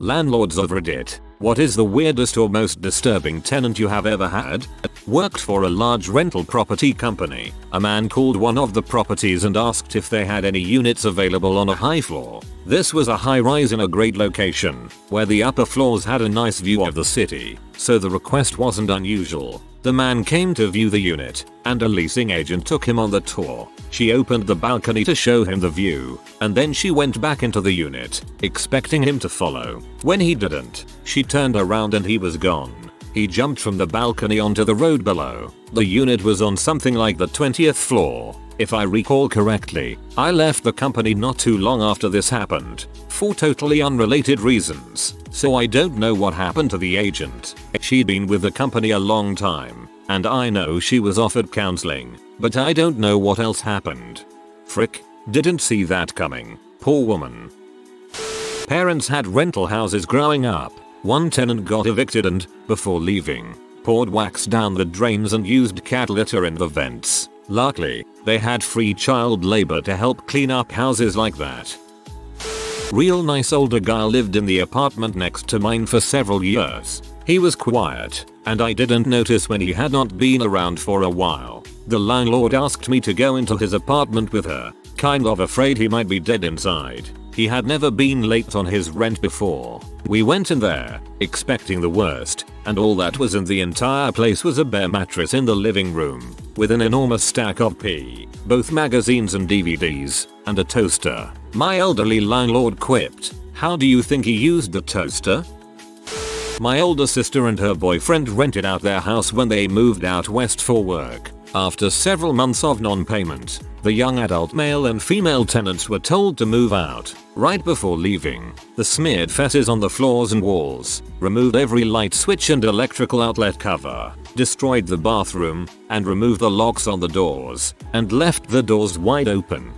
Landlords of Reddit, what is the weirdest or most disturbing tenant you have ever had? Worked for a large rental property company. A man called one of the properties and asked if they had any units available on a high floor. This was a high rise in a great location, where the upper floors had a nice view of the city, so the request wasn't unusual. The man came to view the unit, and a leasing agent took him on the tour. She opened the balcony to show him the view, and then she went back into the unit, expecting him to follow. When he didn't, she turned around and he was gone. He jumped from the balcony onto the road below. The unit was on something like the 20th floor. If I recall correctly, I left the company not too long after this happened, for totally unrelated reasons, so I don't know what happened to the agent. She'd been with the company a long time, and I know she was offered counseling, but I don't know what else happened. Frick, didn't see that coming. Poor woman. Parents had rental houses growing up. One tenant got evicted and, before leaving, poured wax down the drains and used cat litter in the vents. Luckily, they had free child labor to help clean up houses like that. Real nice older guy lived in the apartment next to mine for several years. He was quiet, and I didn't notice when he had not been around for a while. The landlord asked me to go into his apartment with her, kind of afraid he might be dead inside. He had never been late on his rent before. We went in there, expecting the worst, and all that was in the entire place was a bare mattress in the living room, with an enormous stack of both magazines and DVDs, and a toaster. My elderly landlord quipped, "How do you think he used the toaster?" My older sister and her boyfriend rented out their house when they moved out west for work. After several months of non-payment, the young adult male and female tenants were told to move out. Right before leaving, they smeared feces on the floors and walls, removed every light switch and electrical outlet cover, destroyed the bathroom, and removed the locks on the doors, and left the doors wide open.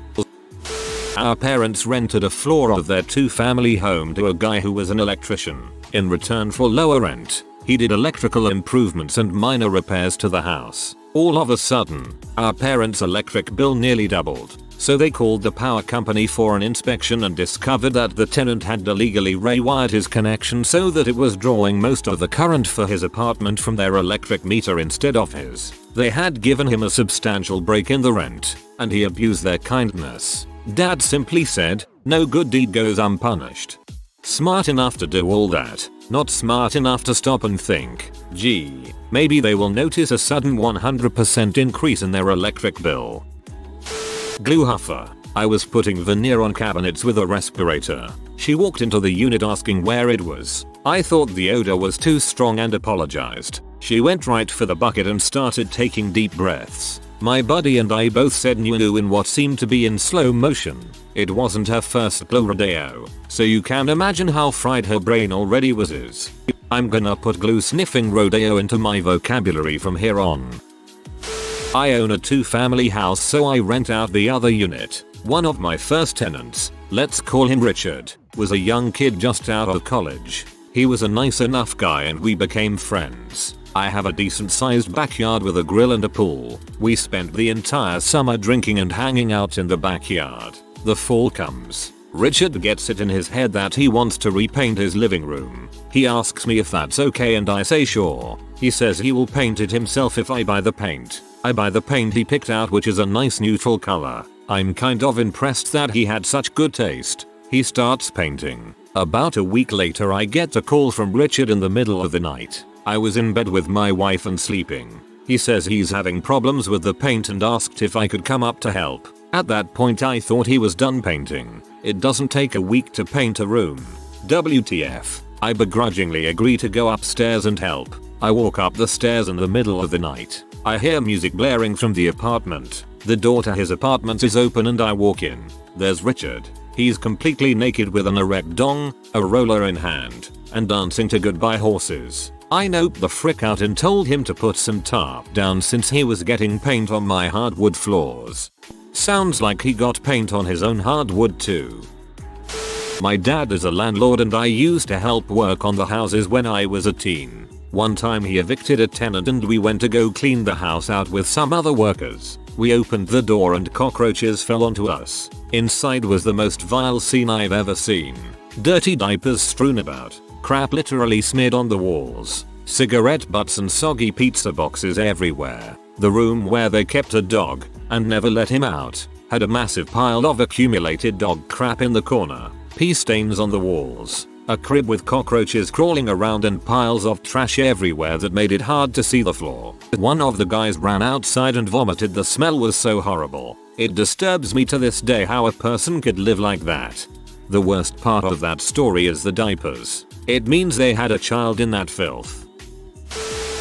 Our parents rented a floor of their two-family home to a guy who was an electrician. In return for lower rent, he did electrical improvements and minor repairs to the house. All of a sudden, our parents' electric bill nearly doubled, so they called the power company for an inspection and discovered that the tenant had illegally rewired his connection so that it was drawing most of the current for his apartment from their electric meter instead of his. They had given him a substantial break in the rent, and he abused their kindness. Dad simply said, "No good deed goes unpunished." Smart enough to do all that, not smart enough to stop and think, gee, maybe they will notice a sudden 100% increase in their electric bill. Glue huffer. I was putting veneer on cabinets with a respirator. She walked into the unit asking where it was. I thought the odor was too strong and apologized. She went right for the bucket and started taking deep breaths. My buddy and I both said new in what seemed to be in slow motion. It wasn't her first glue rodeo, so you can imagine how fried her brain already was. I'm gonna put glue sniffing rodeo into my vocabulary from here on. I own a two-family house, so I rent out the other unit. One of my first tenants, let's call him Richard, was a young kid just out of college. He was a nice enough guy and we became friends. I have a decent sized backyard with a grill and a pool. We spent the entire summer drinking and hanging out in the backyard. The fall comes. Richard gets it in his head that he wants to repaint his living room. He asks me if that's okay and I say sure. He says he will paint it himself if I buy the paint. I buy the paint he picked out, which is a nice neutral color. I'm kind of impressed that he had such good taste. He starts painting. About a week later I get a call from Richard in the middle of the night. I was in bed with my wife and sleeping. He says he's having problems with the paint and asked if I could come up to help. At that point I thought he was done painting. It doesn't take a week to paint a room. WTF. I begrudgingly agree to go upstairs and help. I walk up the stairs in the middle of the night. I hear music blaring from the apartment. The door to his apartment is open and I walk in. There's Richard. He's completely naked with an erect dong, a roller in hand, and dancing to Goodbye Horses. I noped the frick out and told him to put some tarp down since he was getting paint on my hardwood floors. Sounds like he got paint on his own hardwood too. My dad is a landlord and I used to help work on the houses when I was a teen. One time he evicted a tenant and we went to go clean the house out with some other workers. We opened the door and cockroaches fell onto us. Inside was the most vile scene I've ever seen. dirty diapers strewn about, crap literally smeared on the walls, cigarette butts and soggy pizza boxes everywhere. The room where they kept a dog and never let him out had a massive pile of accumulated dog crap in the corner, pee stains on the walls, a crib with cockroaches crawling around and piles of trash everywhere that made it hard to see the floor. One of the guys ran outside and vomited. The smell was so horrible. It disturbs me to this day how a person could live like that. The worst part of that story is the diapers. It means they had a child in that filth.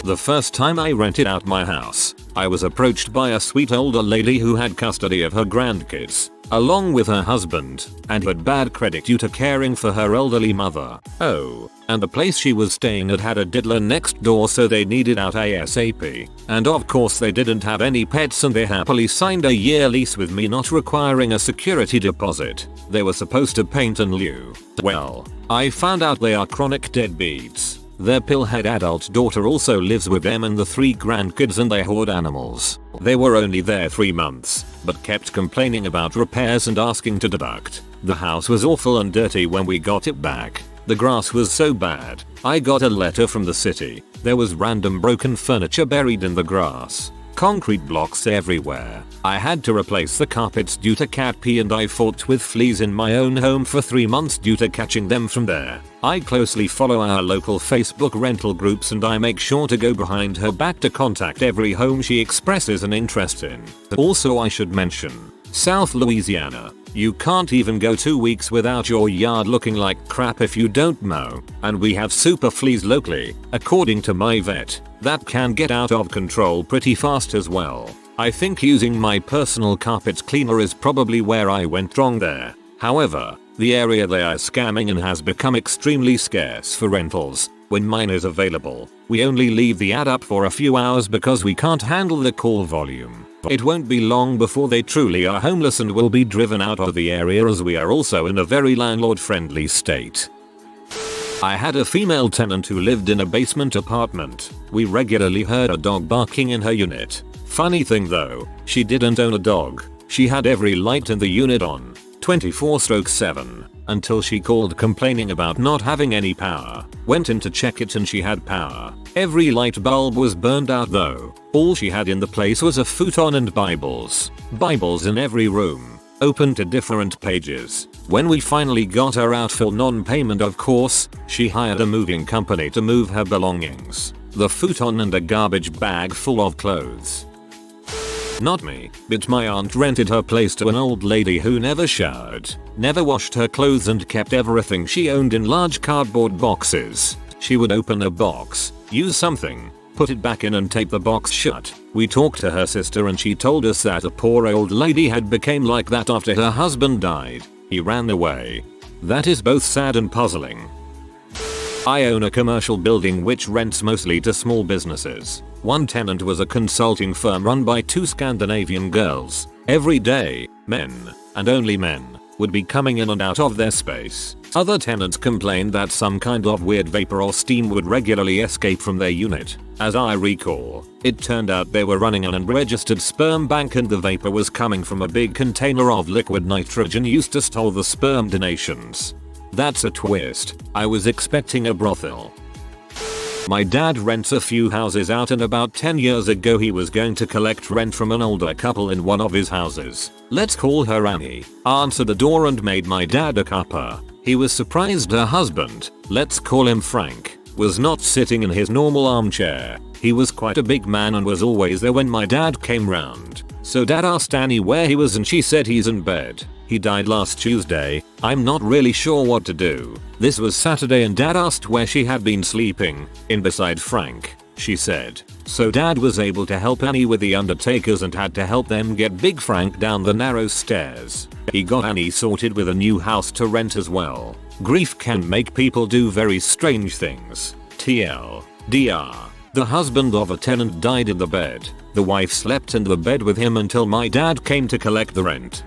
The first time I rented out my house, I was approached by a sweet older lady who had custody of her grandkids, along with her husband, and had bad credit due to caring for her elderly mother. Oh, and the place she was staying at had a diddler next door, so they needed out ASAP. And of course they didn't have any pets, and they happily signed a year lease with me, not requiring a security deposit. They were supposed to paint in lieu. Well, I found out they are chronic deadbeats. Their pillhead adult daughter also lives with them and the 3 grandkids, and they hoard animals. They were only there 3 months, but kept complaining about repairs and asking to deduct. The house was awful and dirty when we got it back. The grass was so bad. I got a letter from the city. There was random broken furniture buried in the grass. Concrete blocks everywhere. I had to replace the carpets due to cat pee, and I fought with fleas in my own home for 3 months due to catching them from there. I closely follow our local Facebook rental groups, and I make sure to go behind her back to contact every home she expresses an interest in. Also, I should mention, South Louisiana. You can't even go 2 weeks without your yard looking like crap if you don't mow, and we have super fleas locally, according to my vet, that can get out of control pretty fast as well. I think using my personal carpet cleaner is probably where I went wrong there. However, the area they are scamming in has become extremely scarce for rentals. When mine is available, we only leave the ad up for a few hours because we can't handle the call volume. It won't be long before they truly are homeless and will be driven out of the area, as we are also in a very landlord-friendly state. I had a female tenant who lived in a basement apartment. We regularly heard a dog barking in her unit. Funny thing though, she didn't own a dog. She had every light in the unit on, 24/7, until she called complaining about not having any power. Went in to check it and she had power. Every light bulb was burned out though. All she had in the place was a futon and Bibles. Bibles in every room, open to different pages. When we finally got her out for non-payment, of course, she hired a moving company to move her belongings. The futon and a garbage bag full of clothes. Not me, but my aunt rented her place to an old lady who never showered, never washed her clothes, and kept everything she owned in large cardboard boxes. She would open a box, use something, put it back in and tape the box shut. We talked to her sister and she told us that the poor old lady had become like that after her husband died. He ran away. That is both sad and puzzling. I own a commercial building which rents mostly to small businesses. One tenant was a consulting firm run by 2 Scandinavian girls. Every day, men, and only men, would be coming in and out of their space. Other tenants complained that some kind of weird vapor or steam would regularly escape from their unit. As I recall, it turned out they were running an unregistered sperm bank, and the vapor was coming from a big container of liquid nitrogen used to store the sperm donations. That's a twist. I was expecting a brothel. My dad rents a few houses out, and about 10 years ago he was going to collect rent from an older couple in one of his houses. Let's call her Annie. Answered the door and made my dad a cuppa. He was surprised her husband, let's call him Frank, was not sitting in his normal armchair. He was quite a big man and was always there when my dad came round. So dad asked Annie where he was and she said he's in bed. He died last Tuesday. I'm not really sure what to do. This was Saturday and dad asked where she had been sleeping. In beside Frank, she said. So dad was able to help Annie with the undertakers and had to help them get Big Frank down the narrow stairs. He got Annie sorted with a new house to rent as well. Grief can make people do very strange things. TLDR. The husband of a tenant died in the bed. The wife slept in the bed with him until my dad came to collect the rent.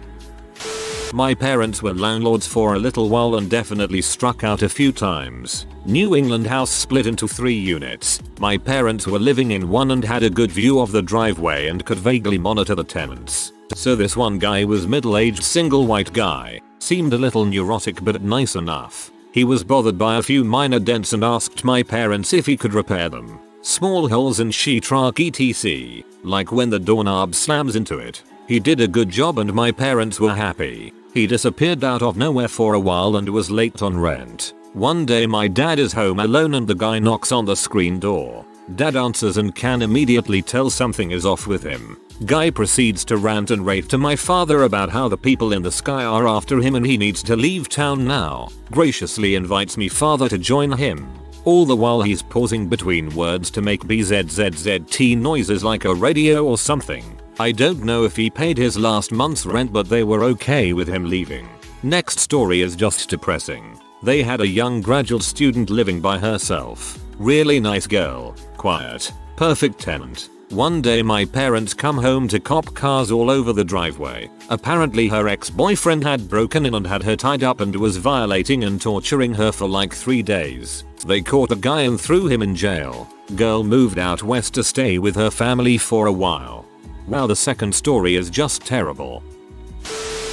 My parents were landlords for a little while and definitely struck out a few times. New England house split into 3 units. My parents were living in one and had a good view of the driveway and could vaguely monitor the tenants. So this one guy was middle-aged single white guy. Seemed a little neurotic but nice enough. He was bothered by a few minor dents and asked my parents if he could repair them. Small holes in sheetrock etc. Like when the doorknob slams into it. He did a good job and my parents were happy. He disappeared out of nowhere for a while and was late on rent. One day my dad is home alone and the guy knocks on the screen door. Dad answers and can immediately tell something is off with him. Guy proceeds to rant and rave to my father about how the people in the sky are after him and he needs to leave town now. Graciously invites me father to join him. All the while he's pausing between words to make bzzzt noises like a radio or something. I don't know if he paid his last month's rent but they were okay with him leaving. Next story is just depressing. They had a young graduate student living by herself. Really nice girl. Quiet. Perfect tenant. One day my parents come home to cop cars all over the driveway. Apparently her ex-boyfriend had broken in and had her tied up and was violating and torturing her for like 3 days. They caught the guy and threw him in jail. Girl moved out west to stay with her family for a while. Wow, the second story is just terrible.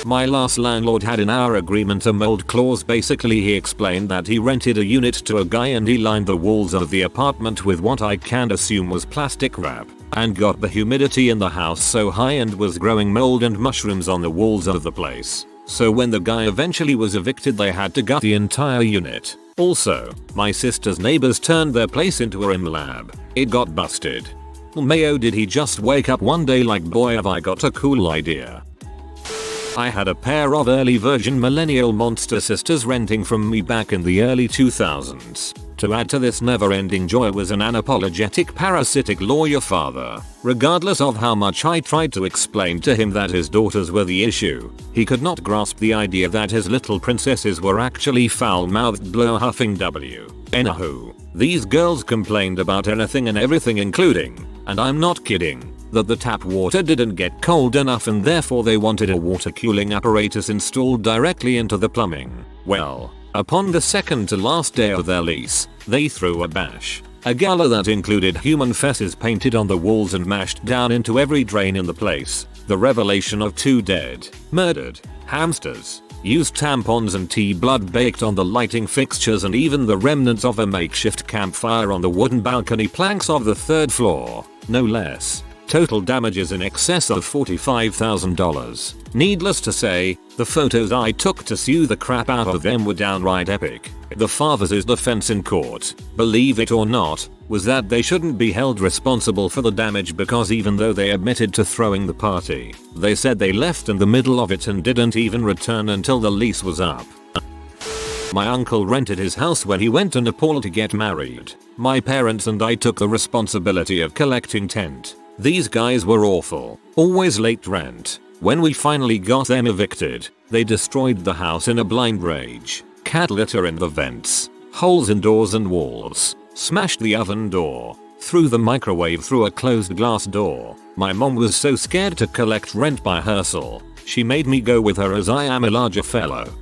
My last landlord had in our agreement a mold clause. Basically he explained that he rented a unit to a guy and he lined the walls of the apartment with what I can assume was plastic wrap and got the humidity in the house so high and was growing mold and mushrooms on the walls of the place. So when the guy eventually was evicted they had to gut the entire unit. Also, my sister's neighbors turned their place into a rim lab. It got busted. Mayo, did he just wake up one day like, boy have I got a cool idea. I had a pair of early version millennial monster sisters renting from me back in the early 2000s. To add to this never-ending joy was an unapologetic parasitic lawyer father. Regardless of how much I tried to explain to him that his daughters were the issue, he could not grasp the idea that his little princesses were actually foul-mouthed blow huffing Anywho, these girls complained about anything and everything including, and I'm not kidding, that the tap water didn't get cold enough and therefore they wanted a water cooling apparatus installed directly into the plumbing. Well, upon the second to last day of their lease, they threw a bash. A gala that included human feces painted on the walls and mashed down into every drain in the place. The revelation of 2 dead, murdered hamsters. Used tampons and tea blood baked on the lighting fixtures and even the remnants of a makeshift campfire on the wooden balcony planks of the 3rd floor. No less. Total damages in excess of $45,000. Needless to say, the photos I took to sue the crap out of them were downright epic. The father's defense in court, believe it or not, was that they shouldn't be held responsible for the damage because even though they admitted to throwing the party, they said they left in the middle of it and didn't even return until the lease was up. My uncle rented his house when he went to Nepal to get married. My parents and I took the responsibility of collecting tent. These guys were awful, always late rent. When we finally got them evicted, they destroyed the house in a blind rage. Cat litter in the vents, holes in doors and walls, smashed the oven door, threw the microwave through a closed glass door. My mom was so scared to collect rent by herself, she made me go with her as I am a larger fellow.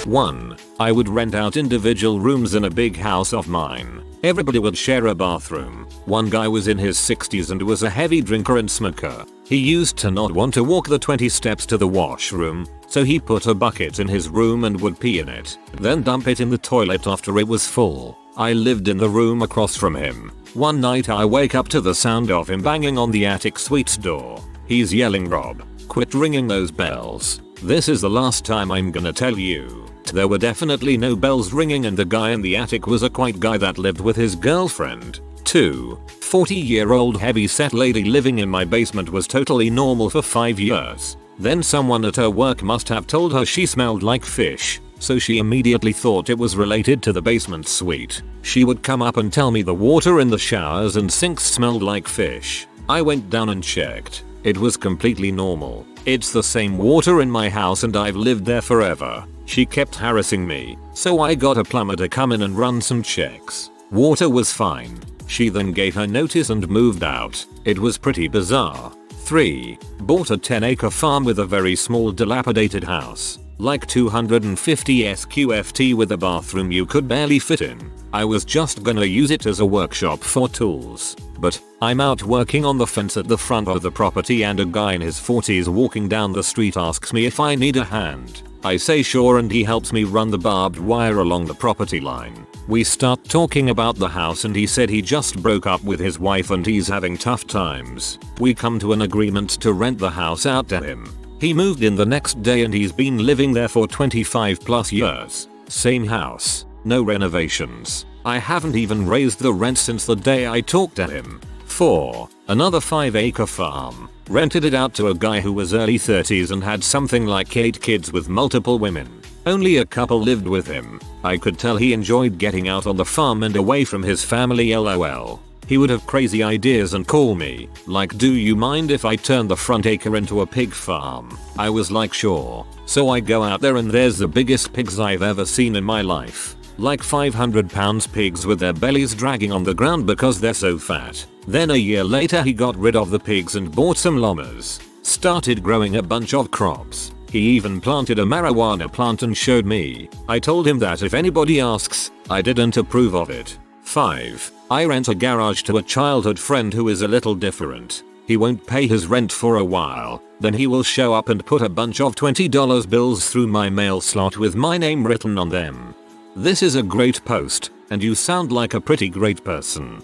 1. I would rent out individual rooms in a big house of mine. Everybody would share a bathroom. One guy was in his 60s and was a heavy drinker and smoker. He used to not want to walk the 20 steps to the washroom, so he put a bucket in his room and would pee in it, then dump it in the toilet after it was full. I lived in the room across from him. One night I wake up to the sound of him banging on the attic suite's door. He's yelling, "Rob, quit ringing those bells. This is the last time I'm gonna tell you." There were definitely no bells ringing and the guy in the attic was a quiet guy that lived with his girlfriend. 2. 40-year-old heavy-set lady living in my basement was totally normal for 5 years. Then someone at her work must have told her she smelled like fish, so she immediately thought it was related to the basement suite. She would come up and tell me the water in the showers and sinks smelled like fish. I went down and checked. It was completely normal. It's the same water in my house and I've lived there forever. She kept harassing me, so I got a plumber to come in and run some checks. Water was fine. She then gave her notice and moved out. It was pretty bizarre. 3. Bought a 10-acre farm with a very small dilapidated house. Like 250 SQFT with a bathroom you could barely fit in. I was just gonna use it as a workshop for tools. But I'm out working on the fence at the front of the property and a guy in his 40s walking down the street asks me if I need a hand. I say sure and he helps me run the barbed wire along the property line. We start talking about the house and he said he just broke up with his wife and he's having tough times. We come to an agreement to rent the house out to him. He moved in the next day and he's been living there for 25 plus years. Same house, no renovations. I haven't even raised the rent since the day I talked to him. 4. Another 5-acre farm. Rented it out to a guy who was early 30s and had something like 8 kids with multiple women. Only a couple lived with him. I could tell he enjoyed getting out on the farm and away from his family lol. He would have crazy ideas and call me, like, do you mind if I turn the front acre into a pig farm? I was like, sure. So I go out there and there's the biggest pigs I've ever seen in my life. Like 500 pounds pigs with their bellies dragging on the ground because they're so fat. Then a year later he got rid of the pigs and bought some llamas. Started growing a bunch of crops. He even planted a marijuana plant and showed me. I told him that if anybody asks, I didn't approve of it. 5. I rent a garage to a childhood friend who is a little different. He won't pay his rent for a while, then he will show up and put a bunch of $20 bills through my mail slot with my name written on them. This is a great post, and you sound like a pretty great person.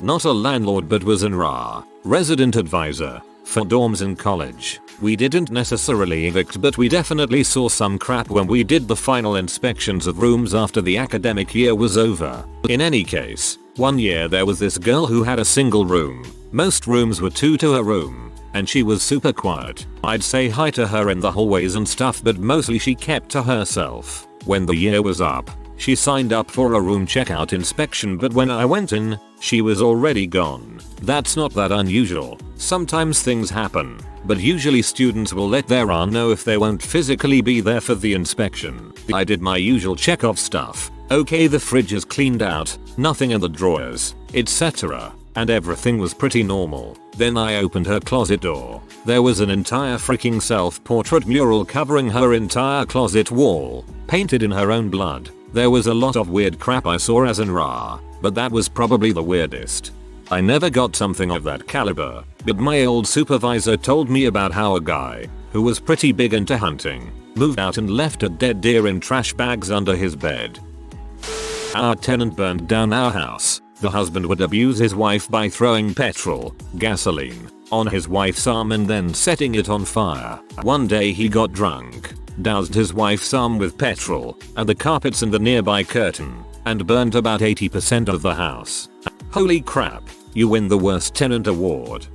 Not a landlord but was an RA, resident advisor, for dorms in college. We didn't necessarily evict but we definitely saw some crap when we did the final inspections of rooms after the academic year was over. In any case, one year there was this girl who had a single room. Most rooms were 2 to her room, and she was super quiet. I'd say hi to her in the hallways and stuff but mostly she kept to herself. When the year was up, she signed up for a room checkout inspection but when I went in, she was already gone. That's not that unusual. Sometimes things happen, but usually students will let their RA know if they won't physically be there for the inspection. I did my usual check of stuff. Okay, the fridge is cleaned out, nothing in the drawers, etc. And everything was pretty normal. Then I opened her closet door. There was an entire freaking self-portrait mural covering her entire closet wall, painted in her own blood. There was a lot of weird crap I saw as an RA, but that was probably the weirdest. I never got something of that caliber, but my old supervisor told me about how a guy, who was pretty big into hunting, moved out and left a dead deer in trash bags under his bed. Our tenant burned down our house. The husband would abuse his wife by throwing petrol, gasoline, on his wife's arm and then setting it on fire. One day he got drunk, doused his wife's arm with petrol and the carpets and the nearby curtain, and burned about 80% of the house. Holy crap, you win the worst tenant award.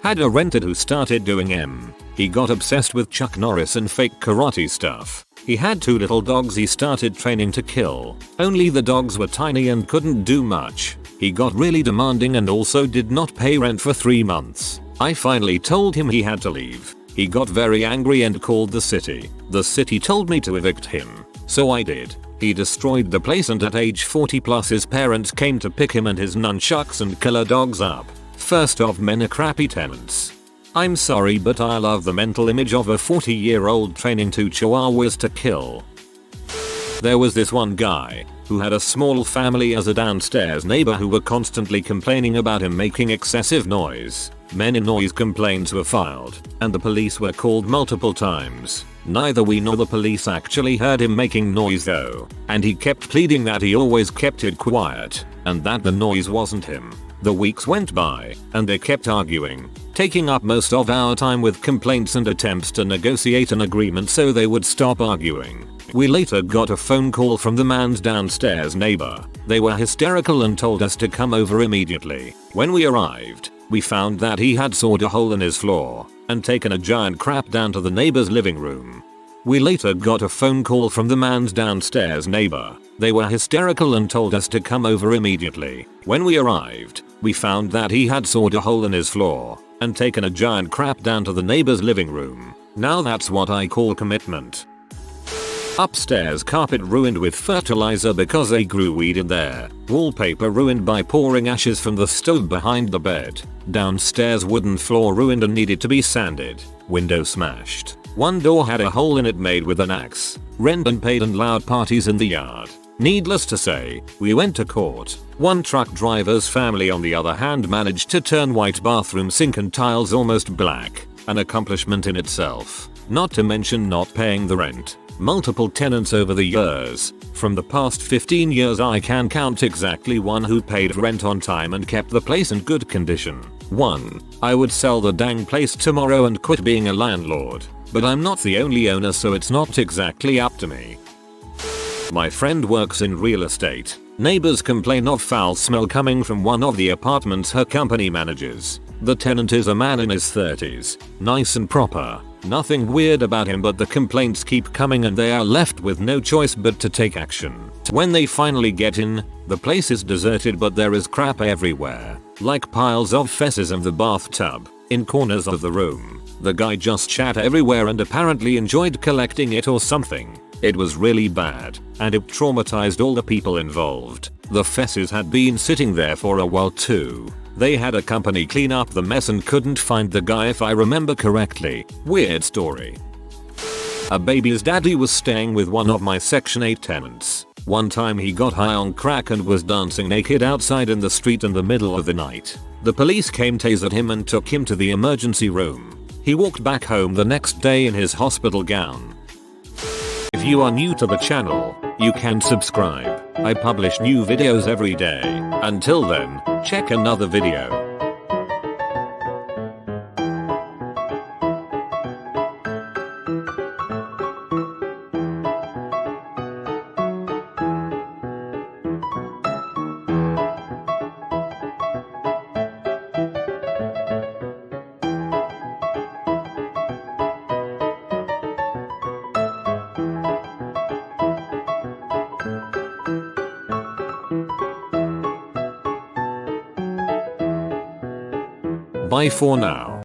Had a renter who started doing He got obsessed with Chuck Norris and fake karate stuff. He had 2 little dogs he started training to kill. Only the dogs were tiny and couldn't do much. He got really demanding and also did not pay rent for 3 months. I finally told him he had to leave. He got very angry and called the city. The city told me to evict him. So I did. He destroyed the place and at age 40 plus his parents came to pick him and his nunchucks and killer dogs up. First off, men are crappy tenants. I'm sorry but I love the mental image of a 40-year-old training 2 chihuahuas to kill. There was this one guy who had a small family as a downstairs neighbor who were constantly complaining about him making excessive noise. Many noise complaints were filed, and the police were called multiple times. Neither we nor the police actually heard him making noise though, and he kept pleading that he always kept it quiet, and that the noise wasn't him. The weeks went by, and they kept arguing, taking up most of our time with complaints and attempts to negotiate an agreement so they would stop arguing. We later got a phone call from the man's downstairs neighbor. They were hysterical and told us to come over immediately. When we arrived, we found that he had sawed a hole in his floor and taken a giant crap down to the neighbor's living room. We later got a phone call from the man's downstairs neighbor. They were hysterical and told us to come over immediately. When we arrived, we found that he had sawed a hole in his floor and taken a giant crap down to the neighbor's living room. Now that's what I call commitment. Upstairs carpet ruined with fertilizer because they grew weed in there. Wallpaper ruined by pouring ashes from the stove behind the bed. Downstairs wooden floor ruined and needed to be sanded. Window smashed. One door had a hole in it made with an axe. Rent unpaid and loud parties in the yard. Needless to say, we went to court. One truck driver's family on the other hand managed to turn white bathroom sink and tiles almost black, an accomplishment in itself. not to mention not paying the rent. Multiple tenants over the years. From the past 15 years I can count exactly one who paid rent on time and kept the place in good condition. 1. I would sell the dang place tomorrow and quit being a landlord. But I'm not the only owner, so it's not exactly up to me. My friend works in real estate. Neighbors complain of foul smell coming from one of the apartments her company manages. The tenant is a man in his 30s, nice and proper. Nothing weird about him, but the complaints keep coming and they are left with no choice but to take action. When they finally get in, the place is deserted, but there is crap everywhere, like piles of feces in the bathtub, in corners of the room. The guy just shat everywhere and apparently enjoyed collecting it or something. It was really bad, and it traumatized all the people involved. The feces had been sitting there for a while too. They had a company clean up the mess and couldn't find the guy, if I remember correctly. Weird story. A baby's daddy was staying with one of my Section 8 tenants. One time he got high on crack and was dancing naked outside in the street in the middle of the night. The police came, tasered him and took him to the emergency room. He walked back home the next day in his hospital gown. If you are new to the channel, you can subscribe. I publish new videos every day. Until then, check another video. Bye for now.